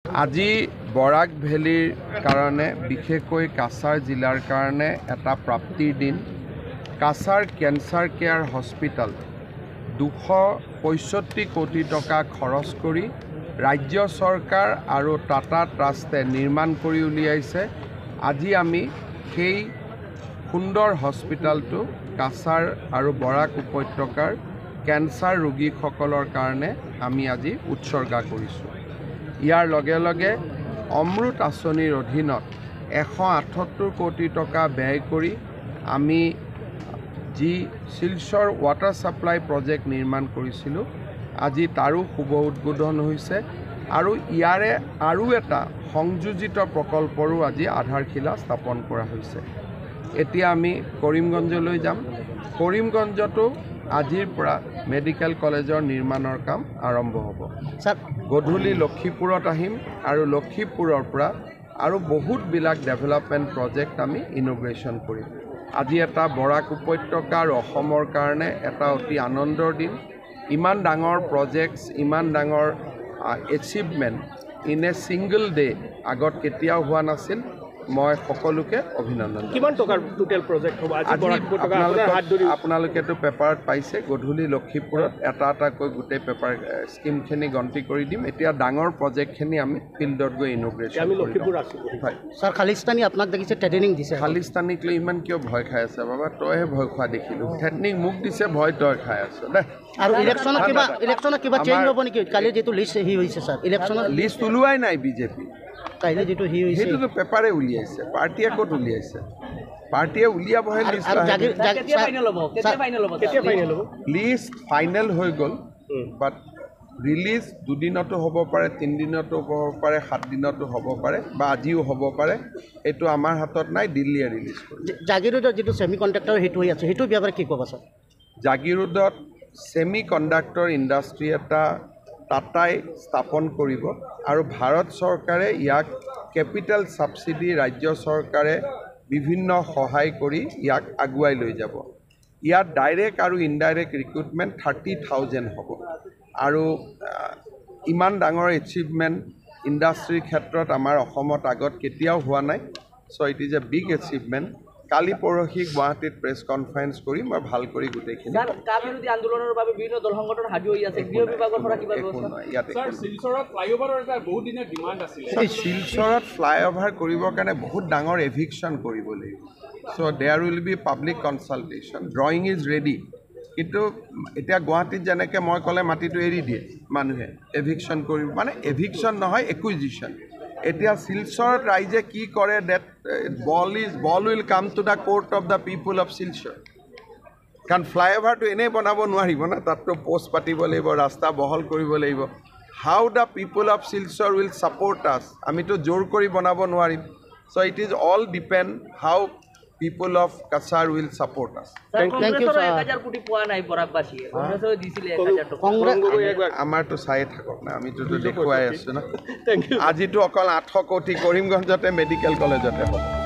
আজি বৰাক ভেলীৰ কাৰণে বিশেষকৈ কাছাৰ জিলাৰ কাৰণে এটা প্ৰাপ্তিৰ দিন। কাছাৰ কেঞ্চাৰ কেয়াৰ হস্পিটেল 265 কোটি টকা খৰচ কৰি ৰাজ্য চৰকাৰ আৰু টাটা ট্ৰাষ্টে নিৰ্মাণ কৰি উলিয়াইছে। আজি আমি সেই সুন্দৰ হস্পিটেলটো কাছাৰ আৰু বৰাক উপত্যকাৰ কেঞ্চাৰ ৰোগীসকলৰ কাৰণে আমি আজি উৎসৰ্গা কৰিছোঁ। ইয়াৰ লগে লগে অমৃত আঁচনিৰ অধীনত 178 কোটি টকা ব্যয় কৰি আমি যি শিলচৰ ৱাটাৰ ছাপ্লাই প্ৰজেক্ট নিৰ্মাণ কৰিছিলোঁ, আজি তাৰো শুভ উদ্বোধন হৈছে আৰু ইয়াৰে আৰু এটা সংযোজিত প্ৰকল্পৰো আজি আধাৰশিলা স্থাপন কৰা হৈছে। এতিয়া আমি কৰিমগঞ্জলৈ যাম। কৰিমগঞ্জতো আজিৰ পৰা মেডিকেল কলেজৰ নিৰ্মাণৰ কাম আৰম্ভ হ'ব। গধূলি লক্ষীপুৰত আহিম আৰু লক্ষীপুৰৰ পৰা আৰু বহুতবিলাক ডেভেলপমেণ্ট প্ৰজেক্ট আমি ইনগ্ৰেশ্যন কৰিম। আজি এটা বৰাক উপত্যকা আৰু অসমৰ কাৰণে এটা অতি আনন্দৰ দিন। ইমান ডাঙৰ প্ৰজেক্টছ, ইমান ডাঙৰ achievement in a single day আগত কেতিয়াও হোৱা নাছিল। মই সকলোকে অভিনন্দন। কিমান টকাৰ টোটেল প্ৰজেক্ট হ'ব? আপোনালোকেতো পেপাৰত পাইছে। গধূলি লক্ষীপুৰত এটা এটাকৈ গোটেই পেপাৰ স্কিমখিনি গন্তি কৰি দিম। এতিয়া ডাঙৰ প্ৰজেক্টখিনি আমি ফিল্ডত গৈ ইনগ্ৰেশ্যন কৰিম। হয় ছাৰ, খালিস্তানী আপোনাক দেখিছে ট্ৰেইনিং দিছে। খালিস্তানীক লৈ ইমান কিয় ভয় খাই আছে বাবা? তইহে ভয় খোৱা দেখিলোঁ। ট্ৰেইনিং মোক দিছে, ভয় তই খাই আছ দে। আৰু ইলেকশ্যনত কিবা চেঞ্জ হ'ব নেকি? কালি যিটো লিষ্ট হৈছে ছাৰ, ইলেকশ্যনৰ লিষ্ট ওলোৱাই নাই বিজেপি। কাইলৈ যিটো হৈছে সেইটোতো পেপাৰে উলিয়াইছে, পাৰ্টীয়ে ক'ত উলিয়াইছে? পাৰ্টীয়ে উলিয়াবহে লিষ্ট। লিষ্ট ফাইনেল হৈ গ'ল, বাট ৰিলিজ 2 দিনতো হ'ব পাৰে, 3 দিনতো হ'ব পাৰে, 7 দিনতো হ'ব পাৰে, বা আজিও হ'ব পাৰে। এইটো আমাৰ হাতত নাই, দিল্লীয়ে ৰিলিজ কৰিব। জাগিৰোডৰ যিটো ছেমি কণ্ডাক্টৰ সেইটো হৈ আছে, সেইটো ব্যাপাৰে কি ক'ব ছাৰ? জাগিৰোডত ছেমি কণ্ডাক্টৰ ইণ্ডাষ্ট্ৰী এটা টাটাই স্থাপন কৰিব আৰু ভাৰত চৰকাৰে ইয়াক কেপিটেল ছাবচিডি ৰাজ্য চৰকাৰে বিভিন্ন সহায় কৰি ইয়াক আগুৱাই লৈ যাব। ইয়াত ডাইৰেক্ট আৰু ইনডাইৰেক্ট ৰিক্ৰুটমেণ্ট 30,000 হ'ব আৰু ইমান ডাঙৰ এচিভমেণ্ট ইণ্ডাষ্ট্ৰীৰ ক্ষেত্ৰত আমাৰ অসমত আগত কেতিয়াও হোৱা নাই। So' it is a big achievement. কালি পৰহি গুৱাহাটীত প্ৰেছ কনফাৰেন্স কৰি মই ভাল কৰি গোটেইখিনি আন্দোলনৰ বাবে বিভিন্ন দল সংগঠন সাজু হৈ আছে। গৃহ বিভাগৰ পৰা কিবা শিলচৰত ফ্লাইঅভাৰ কৰিবৰ কাৰণে বহুত ডাঙৰ এভিকশ্যন কৰিব লাগিব। So' there will be public consultation. Drawing is ready. কিন্তু এতিয়া গুৱাহাটীত যেনেকৈ মই ক'লে মাটিটো এৰি দিয়ে মানুহে, এভিকশ্যন কৰিব, মানে এভিকশ্যন নহয়, একুইজিশ্যন। এতিয়া শিলচৰত ৰাইজে কি কৰে, that ball will come to the court of the people of Silchar. কাৰণ ফ্লাইঅভাৰটো এনেই বনাব নোৱাৰিব না, তাততো পোষ্ট পাতিব লাগিব, ৰাস্তা বহল কৰিব লাগিব। How the people of Silchar will support us, আমিতো জোৰ কৰি বনাব নোৱাৰিম। So' it is all depend how people of Cachar will support us. আমাৰতো চায়ে থাকক না, আমিতো দেখুৱাই আছোঁ না। আজিতো অকল 800 কোটি কৰিমগঞ্জতে মেডিকেল কলেজতে হ'ব।